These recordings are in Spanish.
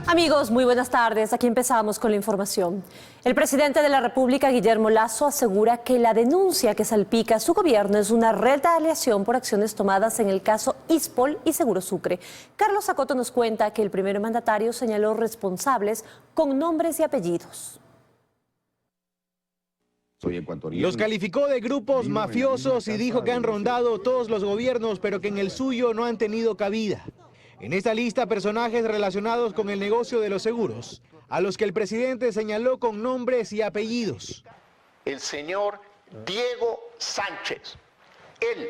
Amigos, muy buenas tardes. Aquí empezamos con la información. El presidente de la República, Guillermo Lasso, asegura que la denuncia que salpica a su gobierno es una retaliación por acciones tomadas en el caso Ispol y Seguro Sucre. Carlos Acoto nos cuenta que el primer mandatario señaló responsables con nombres y apellidos. Los calificó de grupos mafiosos y dijo que han rondado todos los gobiernos, pero que en el suyo no han tenido cabida. En esta lista, personajes relacionados con el negocio de los seguros, a los que el presidente señaló con nombres y apellidos. El señor Diego Sánchez, él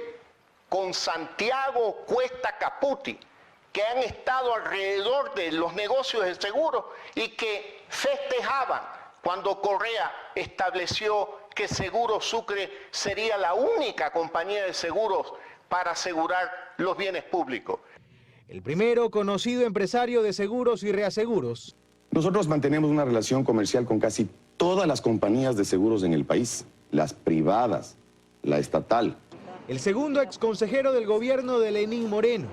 con Santiago Cuesta Caputi, que han estado alrededor de los negocios de seguros y que festejaban cuando Correa estableció que Seguro Sucre sería la única compañía de seguros para asegurar los bienes públicos. El primero, conocido empresario de seguros y reaseguros. Nosotros mantenemos una relación comercial con casi todas las compañías de seguros en el país, las privadas, la estatal. El segundo, exconsejero del gobierno de Lenín Moreno.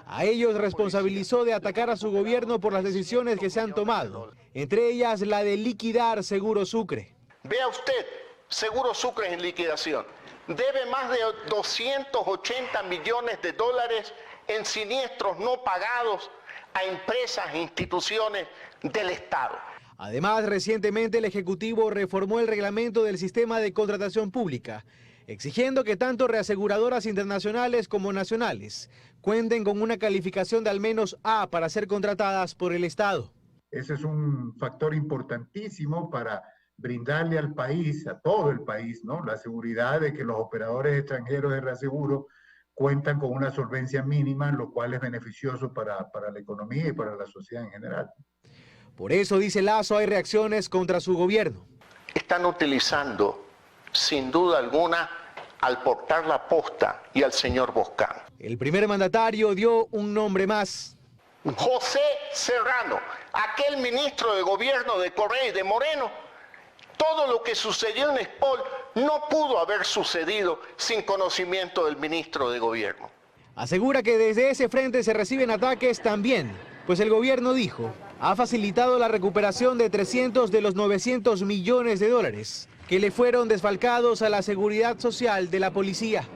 A ellos responsabilizó de atacar a su gobierno por las decisiones que se han tomado, entre ellas la de liquidar Seguro Sucre. Vea usted, Seguro Sucre en liquidación. Debe más de 280 millones de dólares en siniestros no pagados a empresas e instituciones del Estado. Además, recientemente el Ejecutivo reformó el reglamento del sistema de contratación pública, exigiendo que tanto reaseguradoras internacionales como nacionales cuenten con una calificación de al menos A para ser contratadas por el Estado. Ese es un factor importantísimo para brindarle al país, a todo el país, ¿no?, la seguridad de que los operadores extranjeros de reaseguro cuentan con una solvencia mínima, lo cual es beneficioso para la economía y para la sociedad en general. Por eso, dice Lasso, hay reacciones contra su gobierno. Están utilizando, sin duda alguna, al portar la posta y al señor Boscán. El primer mandatario dio un nombre más. José Serrano, aquel ministro de gobierno de Correa y de Moreno. Todo lo que sucedió en Ispol no pudo haber sucedido sin conocimiento del ministro de gobierno. Asegura que desde ese frente se reciben ataques también, pues el gobierno dijo, ha facilitado la recuperación de 300 de los 900 millones de dólares que le fueron desfalcados a la seguridad social de la policía.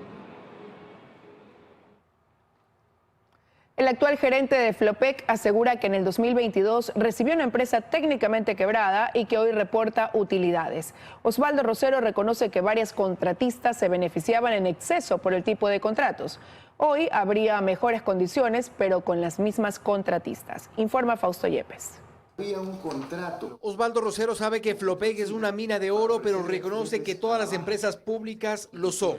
El actual gerente de Flopec asegura que en el 2022 recibió una empresa técnicamente quebrada y que hoy reporta utilidades. Osvaldo Rosero reconoce que varias contratistas se beneficiaban en exceso por el tipo de contratos. Hoy habría mejores condiciones, pero con las mismas contratistas. Informa Fausto Yepes. Había un contrato. Osvaldo Rosero sabe que Flopec es una mina de oro, pero reconoce que todas las empresas públicas lo son.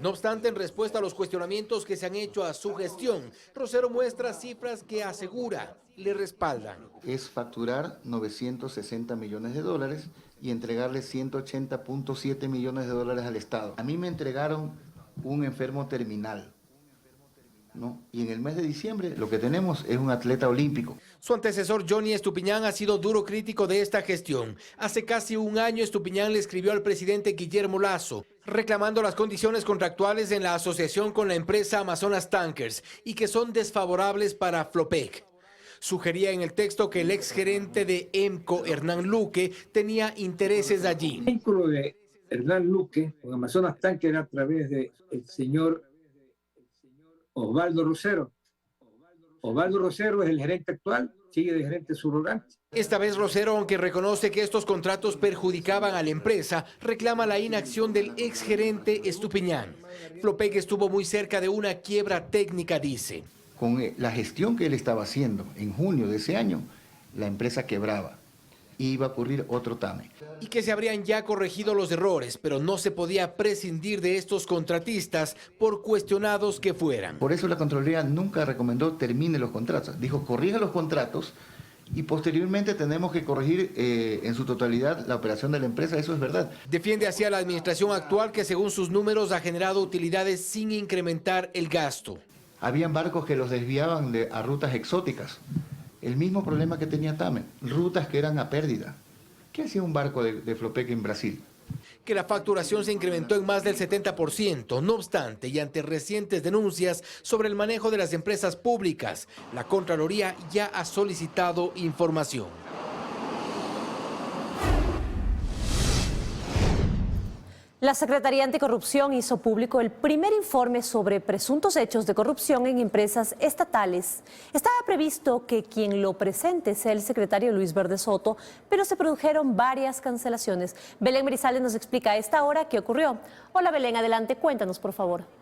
No obstante, en respuesta a los cuestionamientos que se han hecho a su gestión, Rosero muestra cifras que asegura le respaldan. Es facturar 960 millones de dólares y entregarle 180.7 millones de dólares al Estado. A mí me entregaron un enfermo terminal, ¿no? Y en el mes de diciembre lo que tenemos es un atleta olímpico. Su antecesor Johnny Estupiñán ha sido duro crítico de esta gestión. Hace casi un año Estupiñán le escribió al presidente Guillermo Lasso reclamando las condiciones contractuales en la asociación con la empresa Amazonas Tankers y que son desfavorables para Flopec. Sugería en el texto que el exgerente de EMCO, Hernán Luque, tenía intereses allí. El vínculo de Hernán Luque con Amazonas Tankers a través del señor Osvaldo Rosero. Osvaldo Rosero es el gerente actual, sigue de gerente subrogante. Esta vez Rosero, aunque reconoce que estos contratos perjudicaban a la empresa, reclama la inacción del exgerente Estupiñán. Flopec estuvo muy cerca de una quiebra técnica, dice. Con la gestión que él estaba haciendo en junio de ese año, la empresa quebraba. Iba a ocurrir otro TAME. Y que se habrían ya corregido los errores, pero no se podía prescindir de estos contratistas por cuestionados que fueran. Por eso la Contraloría nunca recomendó termine los contratos. Dijo, corrija los contratos y posteriormente tenemos que corregir en su totalidad la operación de la empresa. Eso es verdad. Defiende hacia la administración actual que según sus números ha generado utilidades sin incrementar el gasto. Habían barcos que los desviaban a rutas exóticas. El mismo problema que tenía TAME, rutas que eran a pérdida. ¿Qué hacía un barco de Flopec en Brasil? que la facturación se incrementó en más del 70%. No obstante, y ante recientes denuncias sobre el manejo de las empresas públicas, la Contraloría ya ha solicitado información. La Secretaría Anticorrupción hizo público el primer informe sobre presuntos hechos de corrupción en empresas estatales. Estaba previsto que quien lo presente sea el secretario Luis Verde Soto, pero se produjeron varias cancelaciones. Belén Merizales nos explica a esta hora qué ocurrió. Hola Belén, adelante, cuéntanos por favor.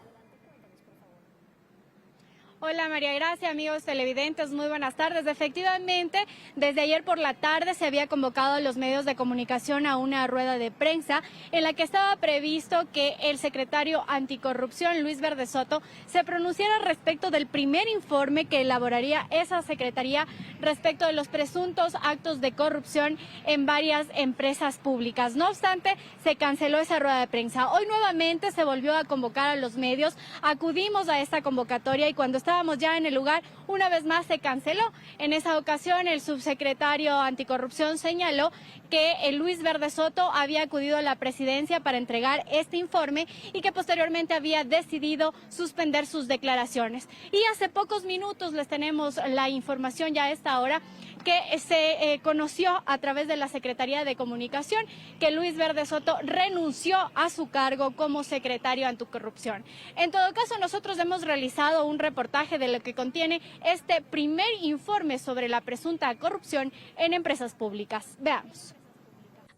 Hola María Gracia, amigos televidentes, muy buenas tardes. Efectivamente, desde ayer por la tarde se había convocado a los medios de comunicación a una rueda de prensa en la que estaba previsto que el secretario anticorrupción, Luis Verde Soto, se pronunciara respecto del primer informe que elaboraría esa secretaría respecto de los presuntos actos de corrupción en varias empresas públicas. No obstante, se canceló esa rueda de prensa. Hoy nuevamente se volvió a convocar a los medios, acudimos a esta convocatoria y cuando estábamos ya en el lugar, una vez más se canceló. En esa ocasión, el subsecretario anticorrupción señaló que Luis Verde Soto había acudido a la presidencia para entregar este informe y que posteriormente había decidido suspender sus declaraciones. Y hace pocos minutos les tenemos la información ya a esta hora que se conoció a través de la Secretaría de Comunicación que Luis Verde Soto renunció a su cargo como secretario anticorrupción. En todo caso, nosotros hemos realizado un reportaje de lo que contiene este primer informe sobre la presunta corrupción en empresas públicas. Veamos.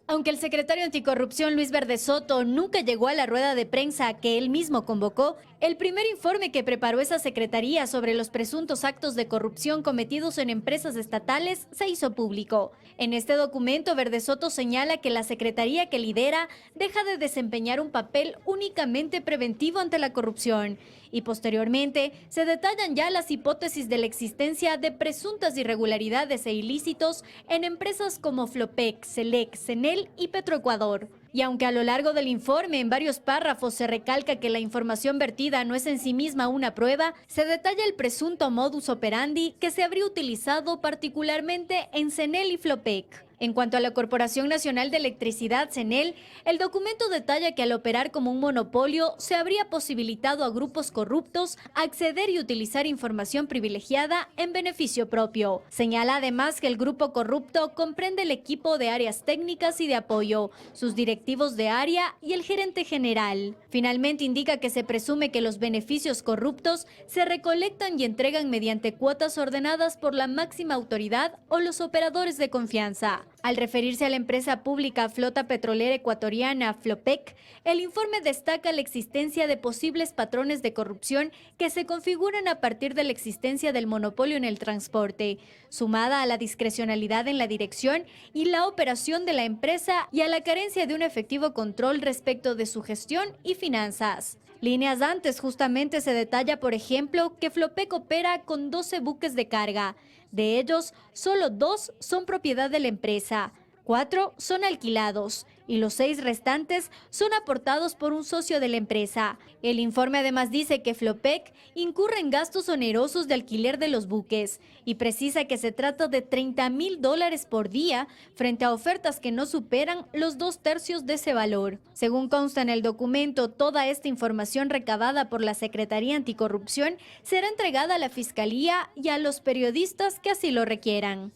Aunque el secretario anticorrupción Luis Verde Soto nunca llegó a la rueda de prensa que él mismo convocó, el primer informe que preparó esa secretaría sobre los presuntos actos de corrupción cometidos en empresas estatales se hizo público. En este documento, Verde Soto señala que la secretaría que lidera deja de desempeñar un papel únicamente preventivo ante la corrupción. Y posteriormente se detallan ya las hipótesis de la existencia de presuntas irregularidades e ilícitos en empresas como Flopec, Selec, Senel y Petroecuador. Y aunque a lo largo del informe en varios párrafos se recalca que la información vertida no es en sí misma una prueba, se detalla el presunto modus operandi que se habría utilizado particularmente en Senel y Flopec. En cuanto a la Corporación Nacional de Electricidad, CENEL, el documento detalla que al operar como un monopolio se habría posibilitado a grupos corruptos acceder y utilizar información privilegiada en beneficio propio. Señala además que el grupo corrupto comprende el equipo de áreas técnicas y de apoyo, sus directivos de área y el gerente general. Finalmente indica que se presume que los beneficios corruptos se recolectan y entregan mediante cuotas ordenadas por la máxima autoridad o los operadores de confianza. Al referirse a la empresa pública Flota Petrolera Ecuatoriana, Flopec, el informe destaca la existencia de posibles patrones de corrupción que se configuran a partir de la existencia del monopolio en el transporte, sumada a la discrecionalidad en la dirección y la operación de la empresa y a la carencia de un efectivo control respecto de su gestión y finanzas. Líneas antes justamente se detalla, por ejemplo, que Flopec opera con 12 buques de carga. De ellos, solo 2 son propiedad de la empresa, 4 son alquilados y los 6 restantes son aportados por un socio de la empresa. El informe además dice que Flopec incurre en gastos onerosos de alquiler de los buques y precisa que se trata de $30,000 por día frente a ofertas que no superan los 2/3 de ese valor. Según consta en el documento, toda esta información recabada por la Secretaría Anticorrupción será entregada a la Fiscalía y a los periodistas que así lo requieran.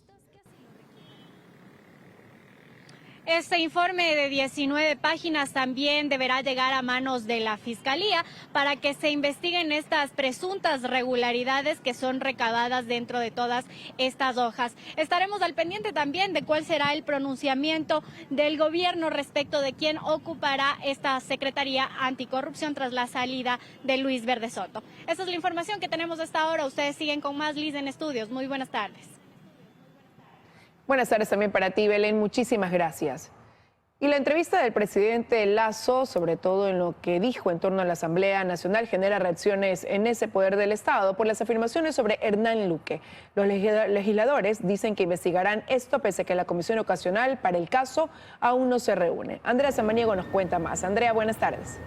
Este informe de 19 páginas también deberá llegar a manos de la Fiscalía para que se investiguen estas presuntas regularidades que son recabadas dentro de todas estas hojas. Estaremos al pendiente también de cuál será el pronunciamiento del gobierno respecto de quién ocupará esta Secretaría Anticorrupción tras la salida de Luis Verde Soto. Esa es la información que tenemos hasta ahora. Ustedes siguen con más Liz en Estudios. Muy buenas tardes. Buenas tardes también para ti, Belén. Muchísimas gracias. Y la entrevista del presidente Lasso, sobre todo en lo que dijo en torno a la Asamblea Nacional, genera reacciones en ese poder del Estado por las afirmaciones sobre Hernán Luque. Los legisladores dicen que investigarán esto pese a que la Comisión Ocasional para el caso aún no se reúne. Andrea Samaniego nos cuenta más. Andrea, buenas tardes.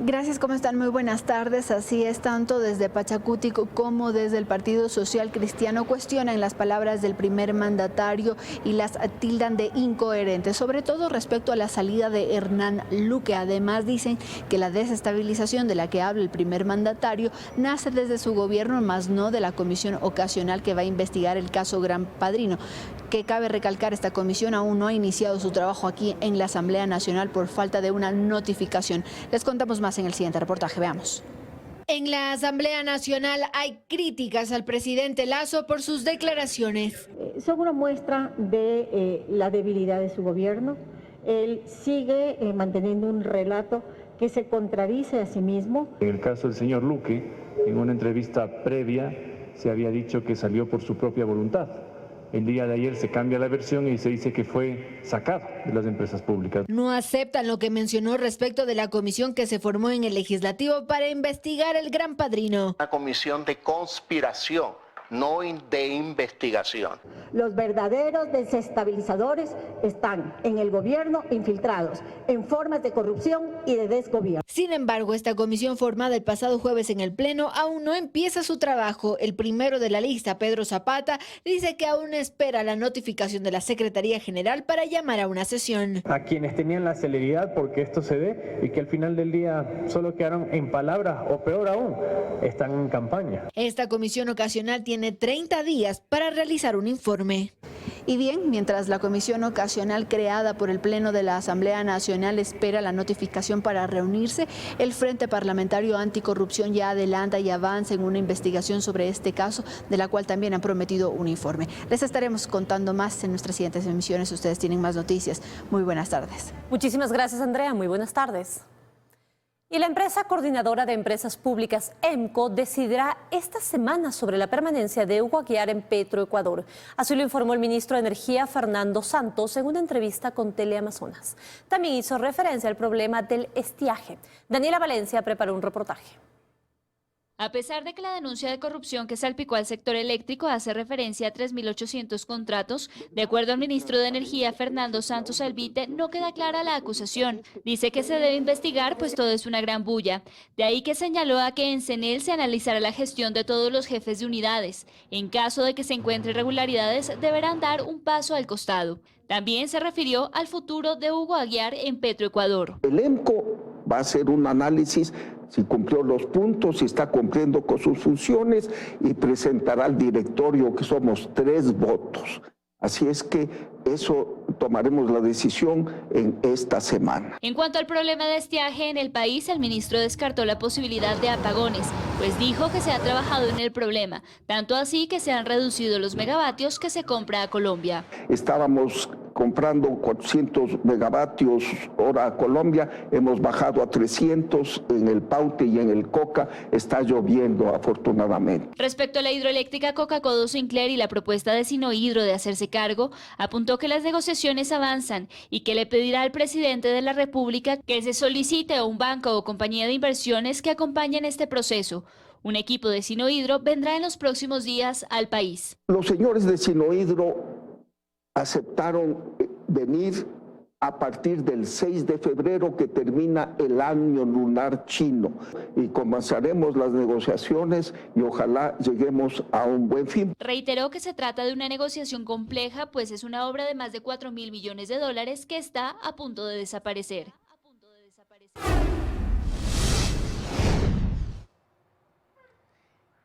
Gracias, ¿cómo están? Muy buenas tardes. Así es, tanto desde Pachacuti como desde el Partido Social Cristiano cuestionan las palabras del primer mandatario y las tildan de incoherentes, sobre todo respecto a la salida de Hernán Luque. Además, dicen que la desestabilización de la que habla el primer mandatario nace desde su gobierno, más no de la comisión ocasional que va a investigar el caso Gran Padrino. Que cabe recalcar, esta comisión aún no ha iniciado su trabajo aquí en la Asamblea Nacional por falta de una notificación. Les contamos más en el siguiente reportaje, veamos. En la Asamblea Nacional hay críticas al presidente Lasso por sus declaraciones. Son una muestra de la debilidad de su gobierno. Él sigue manteniendo un relato que se contradice a sí mismo. En el caso del señor Luque, en una entrevista previa se había dicho que salió por su propia voluntad. El día de ayer se cambia la versión y se dice que fue sacado de las empresas públicas. No aceptan lo que mencionó respecto de la comisión que se formó en el Legislativo para investigar el Gran Padrino. Una comisión de conspiración, no de investigación. Los verdaderos desestabilizadores están en el gobierno infiltrados, en formas de corrupción y de desgobierno. Sin embargo, esta comisión formada el pasado jueves en el Pleno aún no empieza su trabajo. El primero de la lista, Pedro Zapata, dice que aún espera la notificación de la Secretaría General para llamar a una sesión. A quienes tenían la celeridad porque esto se dé y que al final del día solo quedaron en palabras o peor aún, están en campaña. Esta comisión ocasional tiene 30 días para realizar un informe. Y bien, mientras la comisión ocasional creada por el Pleno de la Asamblea Nacional espera la notificación para reunirse, el Frente Parlamentario Anticorrupción ya adelanta y avanza en una investigación sobre este caso, de la cual también han prometido un informe. Les estaremos contando más en nuestras siguientes emisiones. Ustedes tienen más noticias. Muy buenas tardes. Muchísimas gracias, Andrea. Muy buenas tardes. Y la empresa coordinadora de empresas públicas, EMCO, decidirá esta semana sobre la permanencia de Hugo Aguiar en Petroecuador. Así lo informó el ministro de Energía, Fernando Santos, en una entrevista con Teleamazonas. También hizo referencia al problema del estiaje. Daniela Valencia preparó un reportaje. A pesar de que la denuncia de corrupción que salpicó al sector eléctrico hace referencia a 3.800 contratos, de acuerdo al ministro de Energía, Fernando Santos Alvite, no queda clara la acusación. Dice que se debe investigar, pues todo es una gran bulla. De ahí que señaló a que en CENEL se analizará la gestión de todos los jefes de unidades. En caso de que se encuentren irregularidades, deberán dar un paso al costado. También se refirió al futuro de Hugo Aguiar en Petroecuador. El EMCO va a hacer un análisis si cumplió los puntos, si está cumpliendo con sus funciones y presentará al directorio, que somos 3 votos. Así es que eso tomaremos la decisión en esta semana. En cuanto al problema de estiaje en el país, el ministro descartó la posibilidad de apagones, pues dijo que se ha trabajado en el problema, tanto así que se han reducido los megavatios que se compra a Colombia. Estábamos comprando 400 megavatios hora a Colombia, hemos bajado a 300 en el Paute y en el Coca, está lloviendo afortunadamente. Respecto a la hidroeléctrica Coca-Codo Sinclair y la propuesta de Sinohidro de hacerse cargo, apuntó que las negociaciones avanzan y que le pedirá al presidente de la República que se solicite a un banco o compañía de inversiones que acompañen este proceso. Un equipo de Sinohidro vendrá en los próximos días al país. Los señores de Sinohidro aceptaron venir a partir del 6 de febrero que termina el año lunar chino y comenzaremos las negociaciones y ojalá lleguemos a un buen fin. Reiteró que se trata de una negociación compleja, pues es una obra de más de 4.000 millones de dólares que está a punto de desaparecer.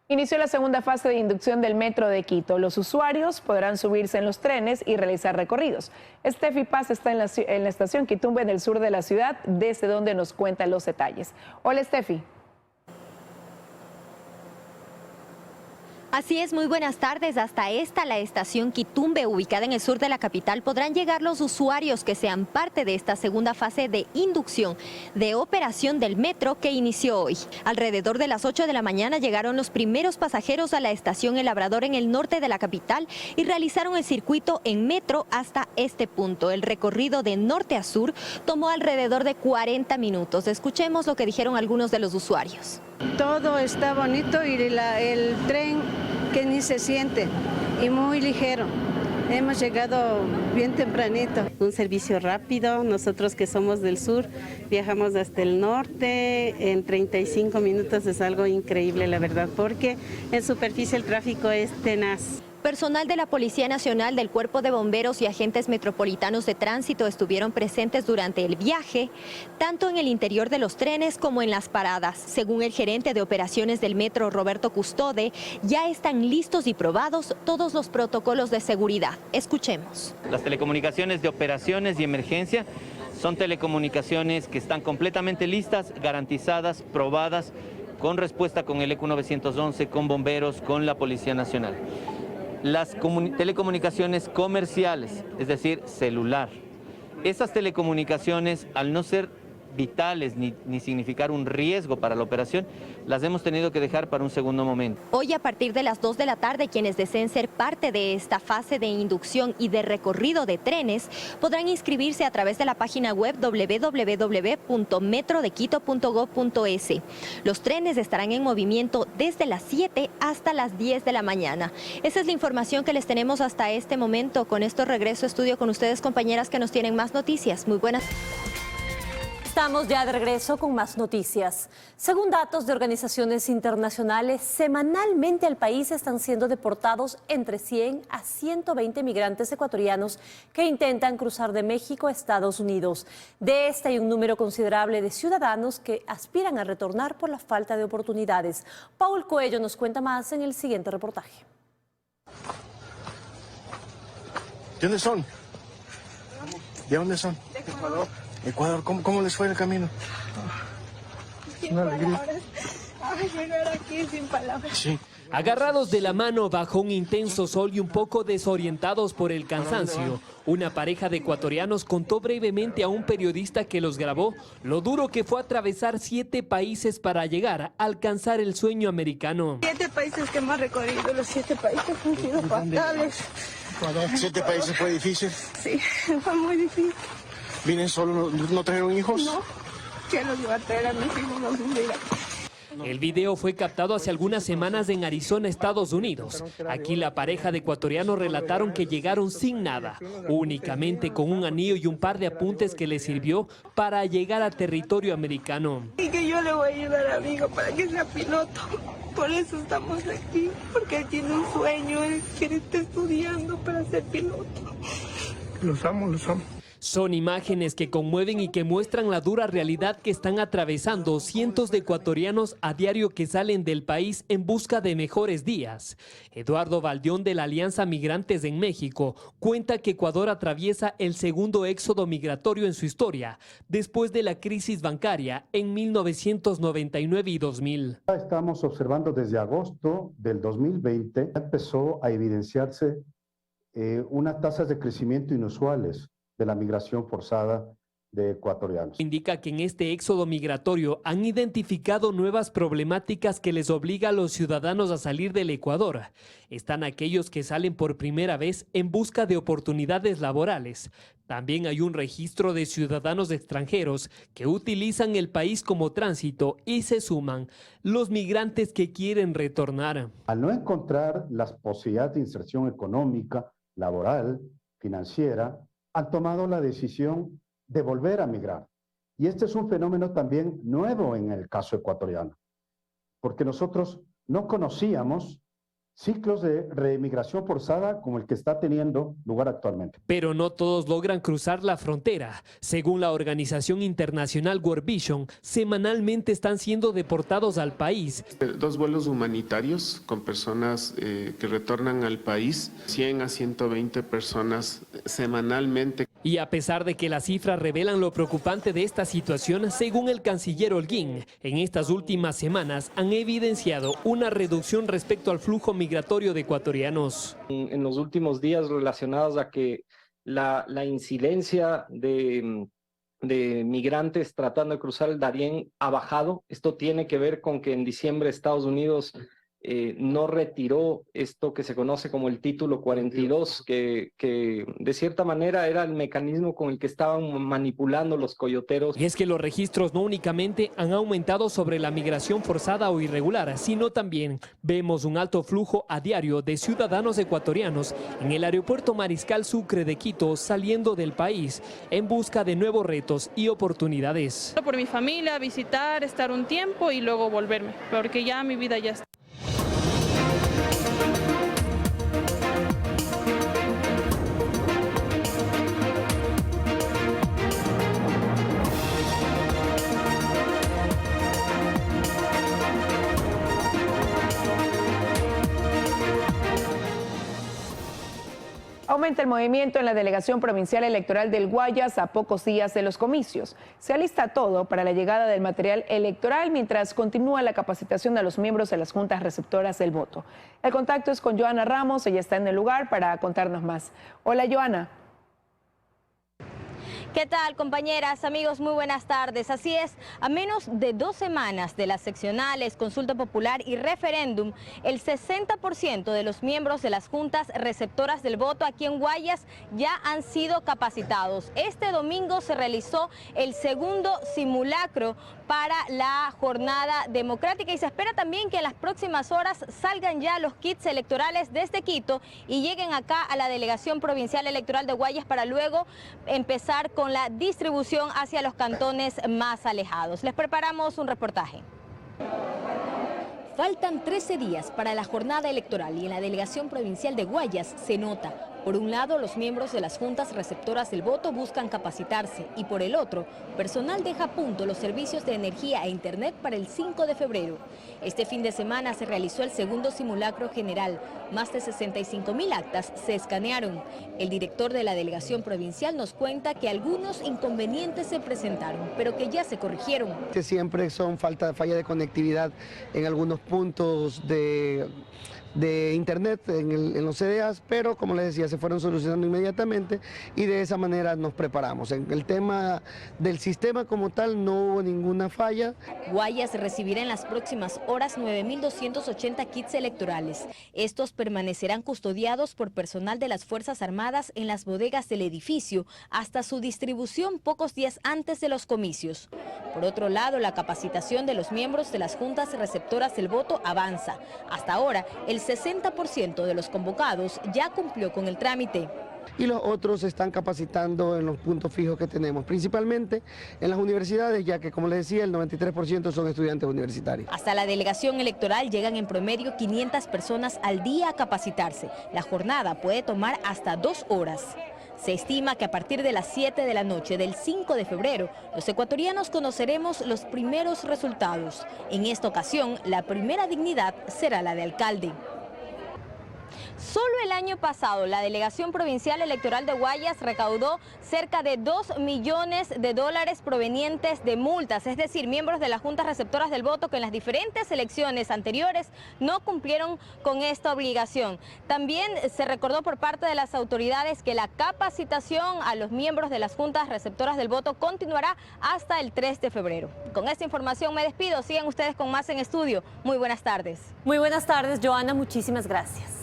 Inició la segunda fase de inducción del metro de Quito. Los usuarios podrán subirse en los trenes y realizar recorridos. Steffi Paz está en la estación Quitumbe, en el sur de la ciudad, desde donde nos cuenta los detalles. Hola, Steffi. Así es, muy buenas tardes. Hasta la estación Quitumbe, ubicada en el sur de la capital, podrán llegar los usuarios que sean parte de esta segunda fase de inducción de operación del metro que inició hoy. Alrededor de las 8 de la mañana llegaron los primeros pasajeros a la estación El Labrador en el norte de la capital y realizaron el circuito en metro hasta este punto. El recorrido de norte a sur tomó alrededor de 40 minutos. Escuchemos lo que dijeron algunos de los usuarios. Todo está bonito y el tren que ni se siente y muy ligero. Hemos llegado bien tempranito, un servicio rápido. Nosotros que somos del sur viajamos hasta el norte, en 35 minutos es algo increíble la verdad, porque en superficie el tráfico es tenaz. Personal de la Policía Nacional, del Cuerpo de Bomberos y agentes metropolitanos de tránsito estuvieron presentes durante el viaje, tanto en el interior de los trenes como en las paradas. Según el gerente de operaciones del metro, Roberto Custode, ya están listos y probados todos los protocolos de seguridad. Escuchemos. Las telecomunicaciones de operaciones y emergencia son telecomunicaciones que están completamente listas, garantizadas, probadas, con respuesta con el EQ 911, con bomberos, con la Policía Nacional. Las telecomunicaciones comerciales, es decir, celular. Esas telecomunicaciones, al no ser vitales ni significar un riesgo para la operación, las hemos tenido que dejar para un segundo momento. Hoy a partir de las 2 de la tarde, quienes deseen ser parte de esta fase de inducción y de recorrido de trenes podrán inscribirse a través de la página web www.metrodequito.gov.es. Los trenes estarán en movimiento desde las 7 hasta las 10 de la mañana. Esa es la información que les tenemos hasta este momento. Con esto regreso a estudio con ustedes, compañeras, que nos tienen más noticias. Muy buenas. Estamos ya de regreso con más noticias. Según datos de organizaciones internacionales, semanalmente al país están siendo deportados entre 100 a 120 migrantes ecuatorianos que intentan cruzar de México a Estados Unidos. De este hay un número considerable de ciudadanos que aspiran a retornar por la falta de oportunidades. Paul Coello nos cuenta más en el siguiente reportaje. ¿De dónde son? ¿De dónde son? De Ecuador. Ecuador, ¿cómo les fue el camino? Una alegría. Ay, llegar aquí sin palabras. Sí. Agarrados de la mano bajo un intenso sol y un poco desorientados por el cansancio, una pareja de ecuatorianos contó brevemente a un periodista que los grabó lo duro que fue atravesar 7 países para llegar a alcanzar el sueño americano. 7 países que hemos recorrido, los 7 países han sido fatales. 7 países fue difícil. Sí, fue muy difícil. ¿Vienen solo? ¿No trajeron hijos? No, que los iba a traer a mis hijos, no mira. El video fue captado hace algunas semanas en Arizona, Estados Unidos. Aquí la pareja de ecuatorianos relataron que llegaron sin nada, únicamente con un anillo y un par de apuntes que les sirvió para llegar a territorio americano. Y que yo le voy a ayudar a mi hijo para que sea piloto. Por eso estamos aquí, porque él tiene un sueño, él quiere estar estudiando para ser piloto. Los amo, los amo. Son imágenes que conmueven y que muestran la dura realidad que están atravesando cientos de ecuatorianos a diario que salen del país en busca de mejores días. Eduardo Valdión, de la Alianza Migrantes en México, cuenta que Ecuador atraviesa el segundo éxodo migratorio en su historia, después de la crisis bancaria en 1999 y 2000. Estamos observando desde agosto del 2020, empezó a evidenciarse unas tasas de crecimiento inusuales de la migración forzada de ecuatorianos. Indica que en este éxodo migratorio han identificado nuevas problemáticas que les obliga a los ciudadanos a salir del Ecuador. Están aquellos que salen por primera vez en busca de oportunidades laborales. También hay un registro de ciudadanos extranjeros que utilizan el país como tránsito, y se suman los migrantes que quieren retornar. Al no encontrar las posibilidades de inserción económica, laboral, financiera, han tomado la decisión de volver a migrar. Y este es un fenómeno también nuevo en el caso ecuatoriano, porque nosotros no conocíamos ciclos de reemigración forzada como el que está teniendo lugar actualmente. Pero no todos logran cruzar la frontera. Según la organización internacional World Vision, semanalmente están siendo deportados al país. 2 vuelos humanitarios con personas que retornan al país, 100 a 120 personas semanalmente. Y a pesar de que las cifras revelan lo preocupante de esta situación, según el canciller Holguín, en estas últimas semanas han evidenciado una reducción respecto al flujo migratorio de ecuatorianos. En los últimos días, relacionados a que la incidencia de migrantes tratando de cruzar el Darién ha bajado. Esto tiene que ver con que en diciembre Estados Unidos no retiró esto que se conoce como el título 42, que de cierta manera era el mecanismo con el que estaban manipulando los coyoteros. Y es que los registros no únicamente han aumentado sobre la migración forzada o irregular, sino también vemos un alto flujo a diario de ciudadanos ecuatorianos en el aeropuerto Mariscal Sucre de Quito saliendo del país en busca de nuevos retos y oportunidades. Por mi familia, visitar, estar un tiempo y luego volverme, porque ya mi vida ya está. Aumenta el movimiento en la Delegación Provincial Electoral del Guayas a pocos días de los comicios. Se alista todo para la llegada del material electoral mientras continúa la capacitación de los miembros de las juntas receptoras del voto. El contacto es con Joana Ramos, ella está en el lugar para contarnos más. Hola, Joana. ¿Qué tal, compañeras, amigos? Muy buenas tardes. Así es, a menos de 2 semanas de las seccionales, consulta popular y referéndum, el 60% de los miembros de las juntas receptoras del voto aquí en Guayas ya han sido capacitados. Este domingo se realizó el segundo simulacro para la jornada democrática y se espera también que en las próximas horas salgan ya los kits electorales desde Quito y lleguen acá a la Delegación Provincial Electoral de Guayas para luego empezar con la distribución hacia los cantones más alejados. Les preparamos un reportaje. Faltan 13 días para la jornada electoral y en la Delegación Provincial de Guayas se nota. Por un lado, los miembros de las juntas receptoras del voto buscan capacitarse y por el otro, personal deja a punto los servicios de energía e internet para el 5 de febrero. Este fin de semana se realizó el segundo simulacro general. Más de 65.000 actas se escanearon. El director de la Delegación Provincial nos cuenta que algunos inconvenientes se presentaron, pero que ya se corrigieron. Siempre son falla de conectividad en algunos puntos de internet en los CDAs, pero como les decía, se fueron solucionando inmediatamente y de esa manera nos preparamos. En el tema del sistema como tal no hubo ninguna falla. Guayas recibirá en las próximas horas 9.280 kits electorales. Estos permanecerán custodiados por personal de las Fuerzas Armadas en las bodegas del edificio hasta su distribución pocos días antes de los comicios. Por otro lado, la capacitación de los miembros de las juntas receptoras del voto avanza. Hasta ahora, el 60% de los convocados ya cumplió con el trámite. Y los otros se están capacitando en los puntos fijos que tenemos, principalmente en las universidades, ya que, como les decía, el 93% son estudiantes universitarios. Hasta la delegación electoral llegan en promedio 500 personas al día a capacitarse. La jornada puede tomar hasta 2 horas. Se estima que a partir de las 7 de la noche del 5 de febrero, los ecuatorianos conoceremos los primeros resultados. En esta ocasión, la primera dignidad será la de alcalde. Solo el año pasado, la Delegación Provincial Electoral de Guayas recaudó cerca de $2 millones provenientes de multas, es decir, miembros de las juntas receptoras del voto que en las diferentes elecciones anteriores no cumplieron con esta obligación. También se recordó por parte de las autoridades que la capacitación a los miembros de las juntas receptoras del voto continuará hasta el 3 de febrero. Con esta información me despido. Sigan ustedes con más en estudio. Muy buenas tardes. Muy buenas tardes, Joana. Muchísimas gracias.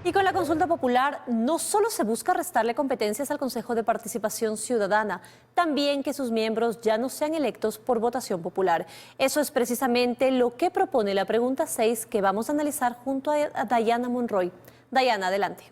Y con la consulta popular no solo se busca restarle competencias al Consejo de Participación Ciudadana, también que sus miembros ya no sean electos por votación popular. Eso es precisamente lo que propone la pregunta 6 que vamos a analizar junto a Dayana Monroy. Dayana, adelante.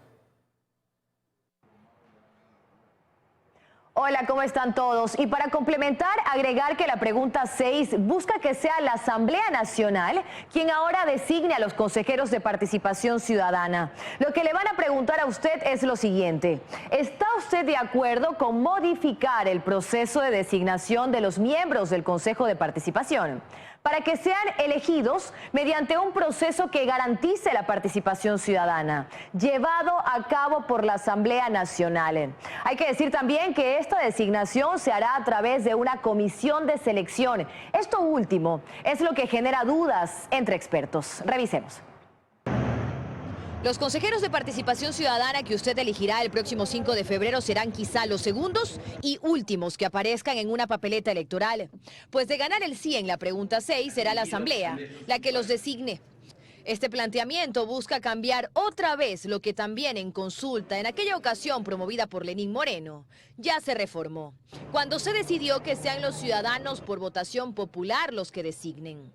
Hola, ¿cómo están todos? Y para complementar, agregar que la pregunta 6 busca que sea la Asamblea Nacional quien ahora designe a los consejeros de participación ciudadana. Lo que le van a preguntar a usted es lo siguiente: ¿está usted de acuerdo con modificar el proceso de designación de los miembros del Consejo de Participación para que sean elegidos mediante un proceso que garantice la participación ciudadana, llevado a cabo por la Asamblea Nacional? Hay que decir también que esta designación se hará a través de una comisión de selección. Esto último es lo que genera dudas entre expertos. Revisemos. Los consejeros de participación ciudadana que usted elegirá el próximo 5 de febrero serán quizá los segundos y últimos que aparezcan en una papeleta electoral. Pues de ganar el sí en la pregunta 6 será la Asamblea la que los designe. Este planteamiento busca cambiar otra vez lo que también en consulta, en aquella ocasión promovida por Lenín Moreno, ya se reformó, cuando se decidió que sean los ciudadanos por votación popular los que designen.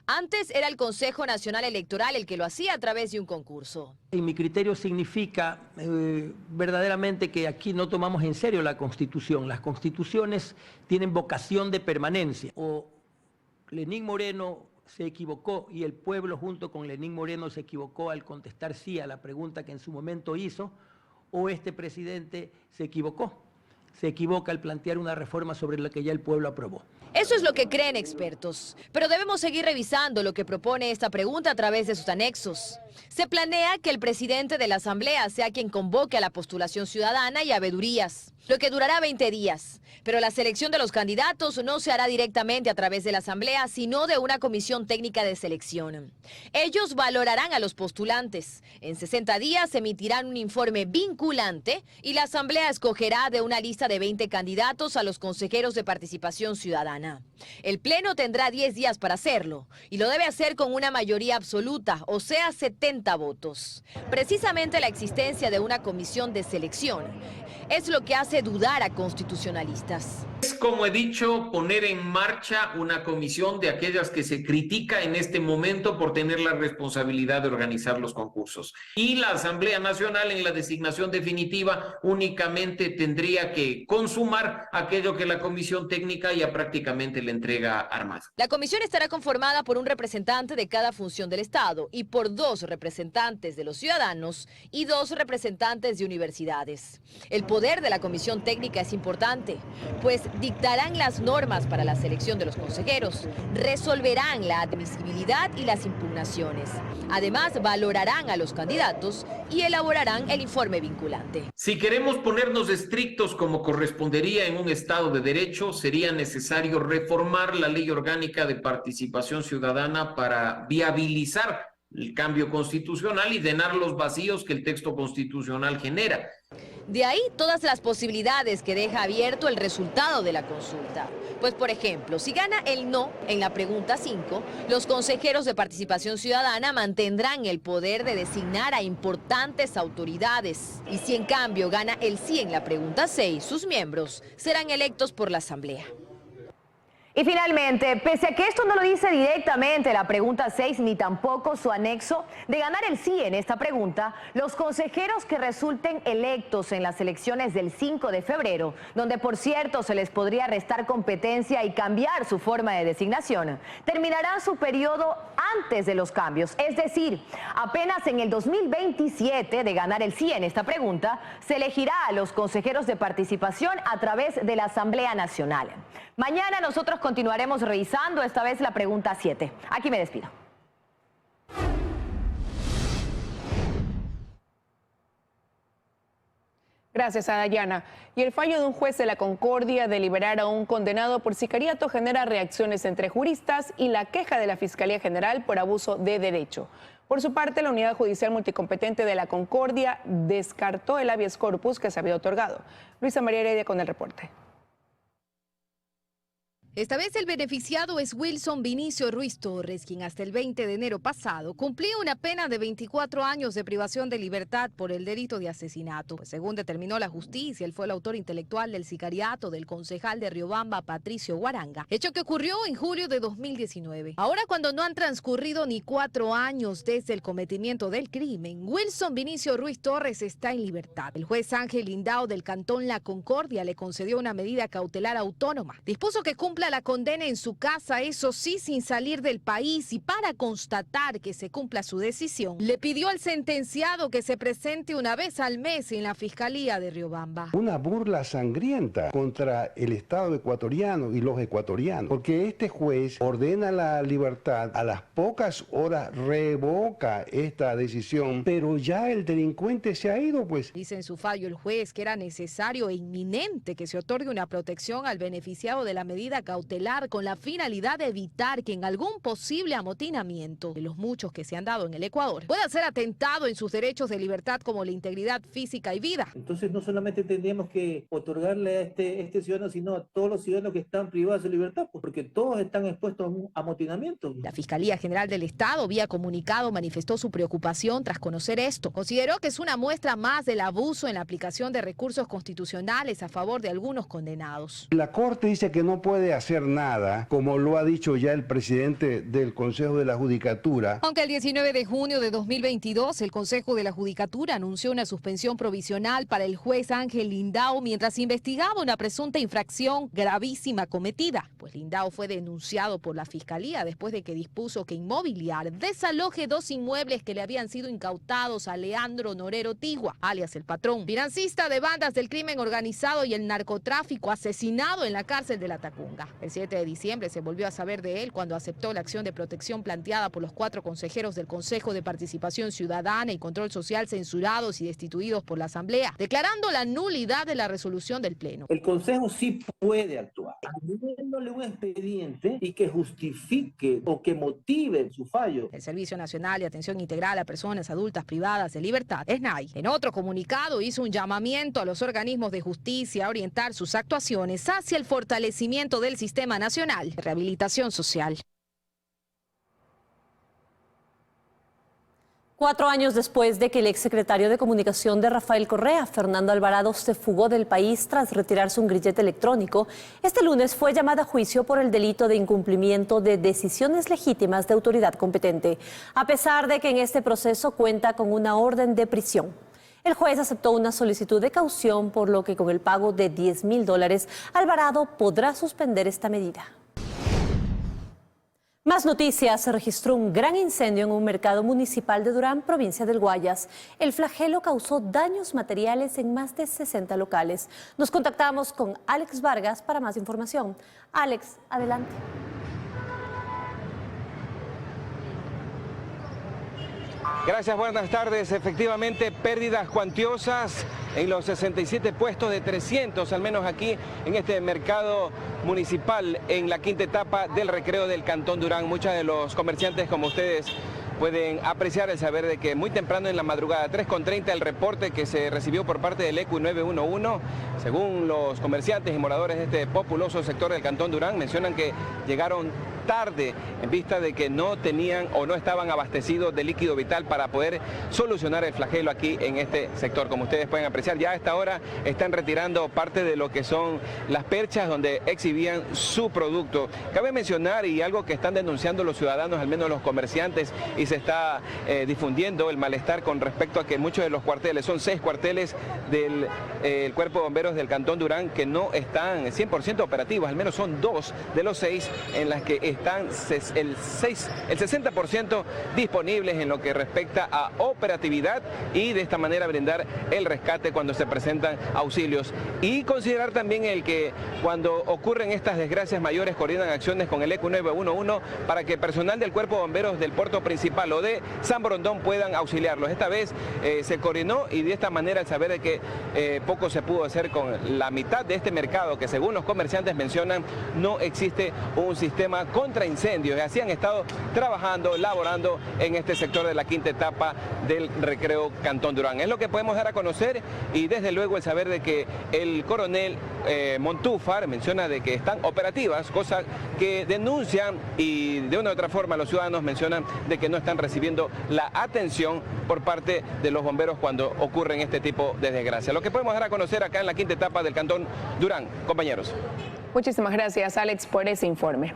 Antes era el Consejo Nacional Electoral el que lo hacía a través de un concurso. En mi criterio significa verdaderamente que aquí no tomamos en serio la Constitución. Las constituciones tienen vocación de permanencia. O Lenín Moreno se equivocó y el pueblo junto con Lenín Moreno se equivocó al contestar sí a la pregunta que en su momento hizo, o este presidente se equivocó. Se equivoca al plantear una reforma sobre la que ya el pueblo aprobó. Eso es lo que creen expertos, pero debemos seguir revisando lo que propone esta pregunta a través de sus anexos. Se planea que el presidente de la Asamblea sea quien convoque a la postulación ciudadana y a vedurías, lo que durará 20 días. Pero la selección de los candidatos no se hará directamente a través de la Asamblea, sino de una comisión técnica de selección. Ellos valorarán a los postulantes. En 60 días emitirán un informe vinculante y la Asamblea escogerá de una lista de 20 candidatos a los consejeros de participación ciudadana. El Pleno tendrá 10 días para hacerlo y lo debe hacer con una mayoría absoluta, o sea, 70 votos. Precisamente la existencia de una comisión de selección es lo que hace dudar a constitucionalistas. Es, como he dicho, poner en marcha una comisión de aquellas que se critica en este momento por tener la responsabilidad de organizar los concursos. Y la Asamblea Nacional en la designación definitiva únicamente tendría que consumar aquello que la comisión técnica ya prácticamente le entrega armado. La comisión estará conformada por un representante de cada función del Estado y por 2 representantes de los ciudadanos y 2 representantes de universidades. El poder de la comisión técnica es importante, pues dictarán las normas para la selección de los consejeros, resolverán la admisibilidad y las impugnaciones. Además, valorarán a los candidatos y elaborarán el informe vinculante. Si queremos ponernos estrictos como correspondería en un Estado de Derecho, sería necesario reformar la Ley Orgánica de Participación Ciudadana para viabilizar el cambio constitucional y llenar los vacíos que el texto constitucional genera. De ahí todas las posibilidades que deja abierto el resultado de la consulta. Pues, por ejemplo, si gana el no en la pregunta 5, los consejeros de participación ciudadana mantendrán el poder de designar a importantes autoridades. Y si en cambio gana el sí en la pregunta 6, sus miembros serán electos por la Asamblea. Y finalmente, pese a que esto no lo dice directamente la pregunta 6 ni tampoco su anexo, de ganar el sí en esta pregunta, los consejeros que resulten electos en las elecciones del 5 de febrero, donde por cierto se les podría restar competencia y cambiar su forma de designación, terminarán su periodo antes de los cambios. Es decir, apenas en el 2027, de ganar el sí en esta pregunta, se elegirá a los consejeros de participación a través de la Asamblea Nacional. Mañana nosotros continuaremos revisando esta vez la pregunta 7. Aquí me despido. Gracias a Dayana. Y el fallo de un juez de la Concordia de liberar a un condenado por sicariato genera reacciones entre juristas y la queja de la Fiscalía General por abuso de derecho. Por su parte, la Unidad Judicial Multicompetente de la Concordia descartó el habeas corpus que se había otorgado. Luisa María Heredia con el reporte. Esta vez el beneficiado es Wilson Vinicio Ruiz Torres, quien hasta el 20 de enero pasado cumplía una pena de 24 años de privación de libertad por el delito de asesinato. Pues según determinó la justicia, él fue el autor intelectual del sicariato del concejal de Riobamba, Patricio Guaranga, hecho que ocurrió en julio de 2019. Ahora, cuando no han transcurrido ni 4 años desde el cometimiento del crimen, Wilson Vinicio Ruiz Torres está en libertad. El juez Ángel Lindao del Cantón La Concordia le concedió una medida cautelar autónoma. Dispuso que cumpla la condena en su casa, eso sí, sin salir del país, y para constatar que se cumpla su decisión, le pidió al sentenciado que se presente una vez al mes en la Fiscalía de Riobamba. Una burla sangrienta contra el Estado ecuatoriano y los ecuatorianos, porque este juez ordena la libertad, a las pocas horas revoca esta decisión, pero ya el delincuente se ha ido, pues. Dice en su fallo el juez que era necesario e inminente que se otorgue una protección al beneficiado de la medida cautelar cautelar con la finalidad de evitar que en algún posible amotinamiento de los muchos que se han dado en el Ecuador pueda ser atentado en sus derechos de libertad como la integridad física y vida. Entonces no solamente tendríamos que otorgarle a este ciudadano, sino a todos los ciudadanos que están privados de libertad, porque todos están expuestos a un amotinamiento. La Fiscalía General del Estado, vía comunicado, manifestó su preocupación tras conocer esto. Consideró que es una muestra más del abuso en la aplicación de recursos constitucionales a favor de algunos condenados. La Corte dice que no puede hacer nada, como lo ha dicho ya el presidente del Consejo de la Judicatura. Aunque el 19 de junio de 2022 el Consejo de la Judicatura anunció una suspensión provisional para el juez Ángel Lindao mientras investigaba una presunta infracción gravísima cometida, pues Lindao fue denunciado por la Fiscalía después de que dispuso que Inmobiliar desaloje 2 inmuebles que le habían sido incautados a Leandro Norero Tigua, alias el Patrón, financista de bandas del crimen organizado y el narcotráfico, asesinado en la cárcel de La Tacunga. El 7 de diciembre se volvió a saber de él cuando aceptó la acción de protección planteada por los 4 consejeros del Consejo de Participación Ciudadana y Control Social censurados y destituidos por la Asamblea, declarando la nulidad de la resolución del Pleno. El Consejo sí puede actuar, abriéndole un expediente y que justifique o que motive su fallo. El Servicio Nacional de Atención Integral a Personas Adultas Privadas de Libertad, SNAI, en otro comunicado hizo un llamamiento a los organismos de justicia a orientar sus actuaciones hacia el fortalecimiento del Sistema Nacional de Rehabilitación Social. 4 años después de que el exsecretario de Comunicación de Rafael Correa, Fernando Alvarado, se fugó del país tras retirarse un grillete electrónico, este lunes fue llamado a juicio por el delito de incumplimiento de decisiones legítimas de autoridad competente, a pesar de que en este proceso cuenta con una orden de prisión. El juez aceptó una solicitud de caución, por lo que con el pago de $10,000, Alvarado podrá suspender esta medida. Más noticias. Se registró un gran incendio en un mercado municipal de Durán, provincia del Guayas. El flagelo causó daños materiales en más de 60 locales. Nos contactamos con Alex Vargas para más información. Alex, adelante. Gracias, buenas tardes. Efectivamente, pérdidas cuantiosas en los 67 puestos de 300, al menos aquí en este mercado municipal en la quinta etapa del recreo del Cantón Durán. Muchos de los comerciantes, como ustedes pueden apreciar, el saber de que muy temprano en la madrugada, 3:30, el reporte que se recibió por parte del ECU 911, según los comerciantes y moradores de este populoso sector del Cantón Durán, mencionan que llegaron tarde en vista de que no tenían o no estaban abastecidos de líquido vital para poder solucionar el flagelo aquí en este sector. Como ustedes pueden apreciar, ya a esta hora están retirando parte de lo que son las perchas donde exhibían su producto. Cabe mencionar, y algo que están denunciando los ciudadanos, al menos los comerciantes, y se está difundiendo el malestar con respecto a que muchos de los cuarteles, son 6 cuarteles del Cuerpo de Bomberos del Cantón Durán que no están 100% operativos, al menos son 2 de los 6 en las que están el 60% disponibles en lo que respecta a operatividad, y de esta manera brindar el rescate cuando se presentan auxilios. Y considerar también el que cuando ocurren estas desgracias mayores coordinan acciones con el ECU 911 para que personal del Cuerpo de Bomberos del puerto principal o de San Borondón puedan auxiliarlos. Esta vez se coordinó, y de esta manera el saber de que poco se pudo hacer con la mitad de este mercado, que según los comerciantes mencionan no existe un sistema contra incendios, y así han estado trabajando, laborando en este sector de la quinta etapa del recreo Cantón Durán. Es lo que podemos dar a conocer, y desde luego el saber de que el coronel Montúfar menciona de que están operativas, cosa que denuncian, y de una u otra forma los ciudadanos mencionan de que no están recibiendo la atención por parte de los bomberos cuando ocurren este tipo de desgracias. Lo que podemos dar a conocer acá en la quinta etapa del Cantón Durán, compañeros. Muchísimas gracias, Alex, por ese informe.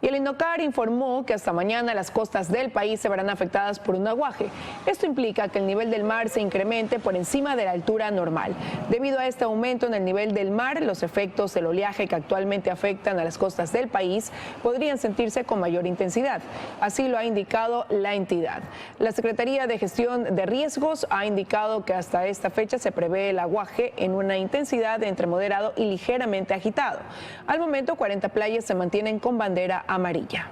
Y el INDOCAR informó que hasta mañana las costas del país se verán afectadas por un aguaje. Esto implica que el nivel del mar se incremente por encima de la altura normal. Debido a este aumento en el nivel del mar, los efectos del oleaje que actualmente afectan a las costas del país podrían sentirse con mayor intensidad. Así lo ha indicado la entidad. La Secretaría de Gestión de Riesgos ha indicado que hasta esta fecha se prevé el aguaje en una intensidad entre moderado y ligeramente agitado. Al momento, 40 playas se mantienen con bandera amarilla.